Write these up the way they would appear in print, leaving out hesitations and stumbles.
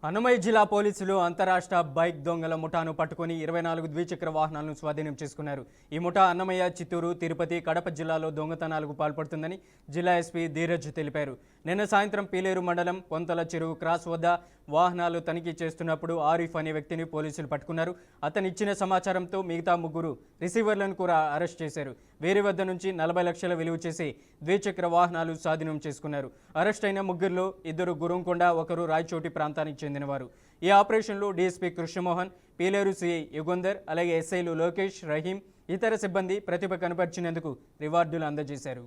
అన్నమయ్య జిల్లా పోలీసులు అంతరాష్ట్ర బైక్ దొంగల ముఠాను పట్టుకుని 24 ద్విచక్ర వాహనాలను స్వాధీనం చేసుకున్నారు. ఈ ముఠా అన్నమయ్య, చిత్తూరు, తిరుపతి, కడప జిల్లాలో దొంగతనాలకు పాల్పడుతుందని జిల్లా ఎస్పీ ధీరజ్ తెలిపారు. నిన్న సాయంత్రం పీలేరు మండలం పొంతల చెరువు క్రాస్ వద్ద వాహనాలు తనిఖీ చేస్తున్నప్పుడు ఆరిఫ్ అనే వ్యక్తిని పోలీసులు పట్టుకున్నారు. అతను ఇచ్చిన సమాచారంతో మిగతా ముగ్గురు రిసీవర్లను కూడా అరెస్ట్ చేశారు. వీరి వద్ద నుంచి 40 లక్షల విలువ చేసి ద్విచక్ర వాహనాలు స్వాధీనం చేసుకున్నారు. అరెస్ట్ అయిన ముగ్గురులో ఇద్దరు గురంకొండ, ఒకరు రాయచోటి ప్రాంతానికి చెందినవారు. ఈ ఆపరేషన్లో డీఎస్పీ కృష్ణమోహన్, పీలేరు సిఐ యుగంధర్, అలాగే ఎస్ఐలు లోకేష్, రహీం, ఇతర సిబ్బంది ప్రతిభ కనపరిచినందుకు రివార్డులు అందజేశారు.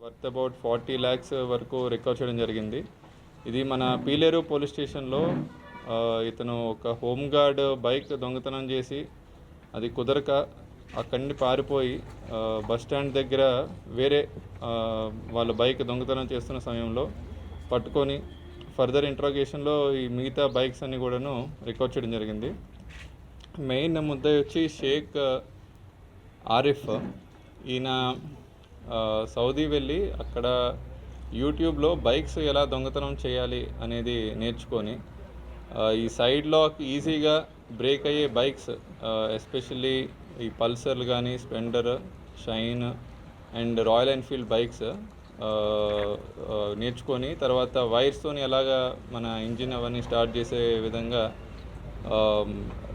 వర్త్ అబౌట్ 40 lakhs వరకు రికవర్ చేయడం జరిగింది. ఇది మన పీలేరు పోలీస్ స్టేషన్లో ఇతను ఒక హోంగార్డ్ బైక్ దొంగతనం చేసి అది కుదరక అక్కడి నుండి పారిపోయి బస్ స్టాండ్ దగ్గర వేరే వాళ్ళ బైక్ దొంగతనం చేస్తున్న సమయంలో పట్టుకొని ఫర్దర్ ఇంట్రాగేషన్లో ఈ మిగతా బైక్స్ అన్ని కూడాను రికవర్ చేయడం జరిగింది. మెయిన్ ముద్దాయి వచ్చి షేక్ ఆరిఫ్. ఈయన సౌదీ వెళ్ళి అక్కడ యూట్యూబ్లో బైక్స్ ఎలా దొంగతనం చేయాలి అనేది నేర్చుకొని ఈ సైడ్ లాక్ ఈజీగా బ్రేక్ అయ్యే బైక్స్, ఎస్పెషల్లీ ఈ పల్సర్లు కానీ, Splendor, shine and royal Enfield bikes నేర్చుకొని తర్వాత వైర్స్తోని ఎలాగా మన ఇంజిన్ అవన్నీ స్టార్ట్ చేసే విధంగా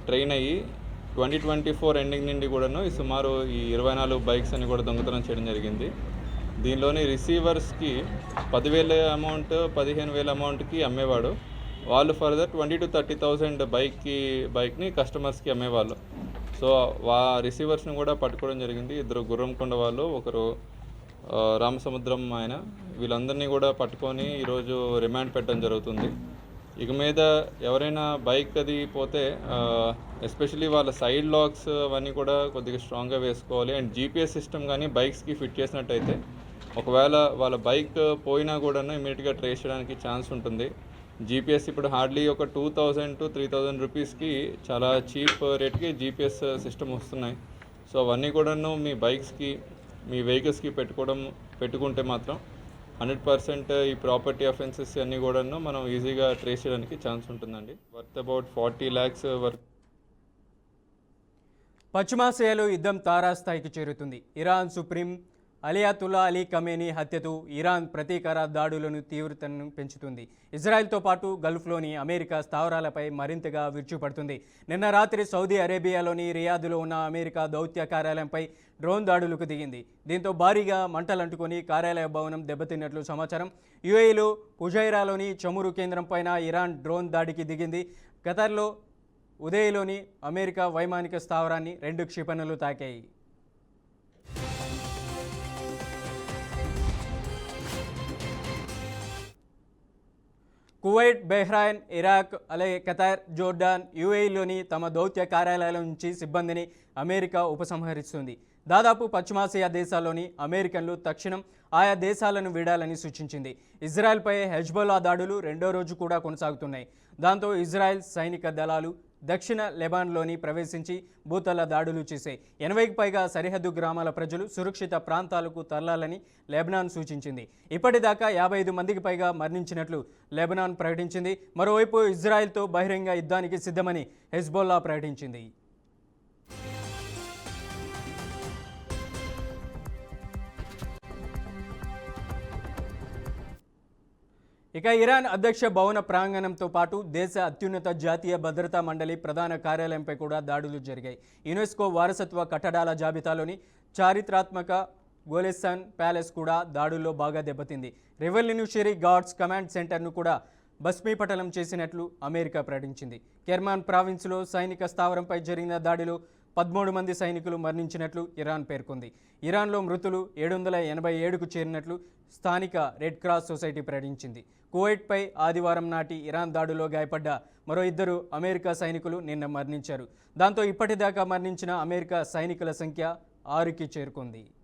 ట్రైన్ అయ్యి 2024 ఎండింగ్ నుండి కూడాను ఈ సుమారు ఈ 24 బైక్స్ అని కూడా దొంగతనం చేయడం జరిగింది. దీనిలోని రిసీవర్స్కి 10,000 అమౌంట్, 15,000 అమౌంట్కి అమ్మేవాడు. వాళ్ళు ఫర్దర్ 20,000 to 30,000 బైక్ని కస్టమర్స్కి అమ్మేవాళ్ళు. సో రిసీవర్స్ని కూడా పట్టుకోవడం జరిగింది. ఇద్దరు గుర్రంకొండ వాళ్ళు, ఒకరు రామసముద్రం ఆయన. వీళ్ళందరినీ కూడా పట్టుకొని ఈరోజు రిమాండ్ పెట్టడం జరుగుతుంది. ఇక మీద ఎవరైనా బైక్ అది పోతే ఎస్పెషలీ వాళ్ళ సైడ్ లాక్స్ అవన్నీ కూడా కొద్దిగా స్ట్రాంగ్గా వేసుకోవాలి. అండ్ జీపీఎస్ సిస్టమ్ కానీ బైక్స్కి ఫిట్ చేసినట్టయితే ఒకవేళ వాళ్ళ బైక్ పోయినా కూడా ఇమీడియట్గా ట్రేస్ చేయడానికి ఛాన్స్ ఉంటుంది. జీపీఎస్ ఇప్పుడు హార్డ్లీ ఒక 2,000 to 3,000 రూపీస్కి చాలా చీప్ రేట్కి జీపీఎస్ సిస్టమ్ వస్తున్నాయి. సో అవన్నీ కూడాను మీ బైక్స్కి, మీ వెహికల్స్కి పెట్టుకుంటే మాత్రం 100% ఈ ప్రాపర్టీ అఫెన్సెస్ అన్నీ కూడాను మనం ఈజీగా ట్రేస్ చేయడానికి ఛాన్స్ ఉంటుందండి. వర్త్ అబౌట్ 40 lakhs వరకు. పశ్చిమాసియాలో యుద్ధం తారాస్థాయికి చేరుతుంది. Iran supreme Ayatollah Ali Khamenei హత్యతో ఇరాన్ ప్రతీకార దాడులను తీవ్రతను పెంచుతుంది. ఇజ్రాయెల్తో పాటు గల్ఫ్లోని అమెరికా స్థావరాలపై మరింతగా విరుచుపడుతుంది. నిన్న రాత్రి సౌదీ అరేబియాలోని రియాద్లో ఉన్న అమెరికా దౌత్య కార్యాలయంపై డ్రోన్ దాడులకు దిగింది. దీంతో భారీగా మంటలంటుకొని కార్యాలయ భవనం దెబ్బతిన్నట్లు సమాచారం. యుఏఈలో పుజైరాలోని చమురు కేంద్రం పైన ఇరాన్ డ్రోన్ దాడికి దిగింది. ఖతార్లో ఉదయలోని అమెరికా వైమానిక స్థావరాన్ని 2 క్షిపణులు తాకాయి. కువైట్, బెహ్రాయిన్, ఇరాక్, అలాగే ఖతార్, జోర్డాన్, యుఏఈలోని తమ దౌత్య కార్యాలయాల నుంచి సిబ్బందిని అమెరికా ఉపసంహరిస్తుంది. దాదాపు పశ్చిమాసియా దేశాల్లోని అమెరికన్లు తక్షణం ఆయా దేశాలను వీడాలని సూచించింది. ఇజ్రాయెల్పై హెజ్బొల్లా దాడులు 2వ రోజు కూడా కొనసాగుతున్నాయి. దాంతో ఇజ్రాయెల్ సైనిక దళాలు దక్షిణ లెబాన్లోని ప్రవేశించి భూతల దాడులు చేశాయి. 80కి పైగా సరిహద్దు గ్రామాల ప్రజలు సురక్షిత ప్రాంతాలకు తరలాలని లెబనాన్ సూచించింది. ఇప్పటిదాకా 55 మందికి పైగా మరణించినట్లు లెబనాన్ ప్రకటించింది. మరోవైపు ఇజ్రాయెల్తో బహిరంగ యుద్ధానికి సిద్ధమని హెజ్బొల్లా ప్రకటించింది. ఇక ఇరాన్ అధ్యక్ష భవన ప్రాంగణంతో పాటు దేశ అత్యున్నత జాతీయ భద్రతా మండలి ప్రధాన కార్యాలయంపై కూడా దాడులు జరిగాయి. యునెస్కో వారసత్వ కట్టడాల జాబితాలోని చారిత్రాత్మక గోలెస్సాన్ ప్యాలెస్ కూడా దాడుల్లో బాగా దెబ్బతింది. రెవల్యూషనరీ గార్డ్స్ కమాండ్ సెంటర్ను కూడా భస్మీపటలం చేసినట్లు అమెరికా ప్రకటించింది. కెర్మాన్ ప్రావిన్స్లో సైనిక స్థావరంపై జరిగిన దాడిలో 13 మంది సైనికులు మరణించినట్లు ఇరాన్ పేర్కొంది. ఇరాన్లో మృతులు 787కు చేరినట్లు స్థానిక రెడ్ క్రాస్ సొసైటీ ప్రకటించింది. కువైట్పై ఆదివారం నాటి ఇరాన్ దాడిలో గాయపడ్డ మరో 2 అమెరికా సైనికులు నిన్న మరణించారు. దాంతో ఇప్పటిదాకా మరణించిన అమెరికా సైనికుల సంఖ్య 6కి చేరుకుంది.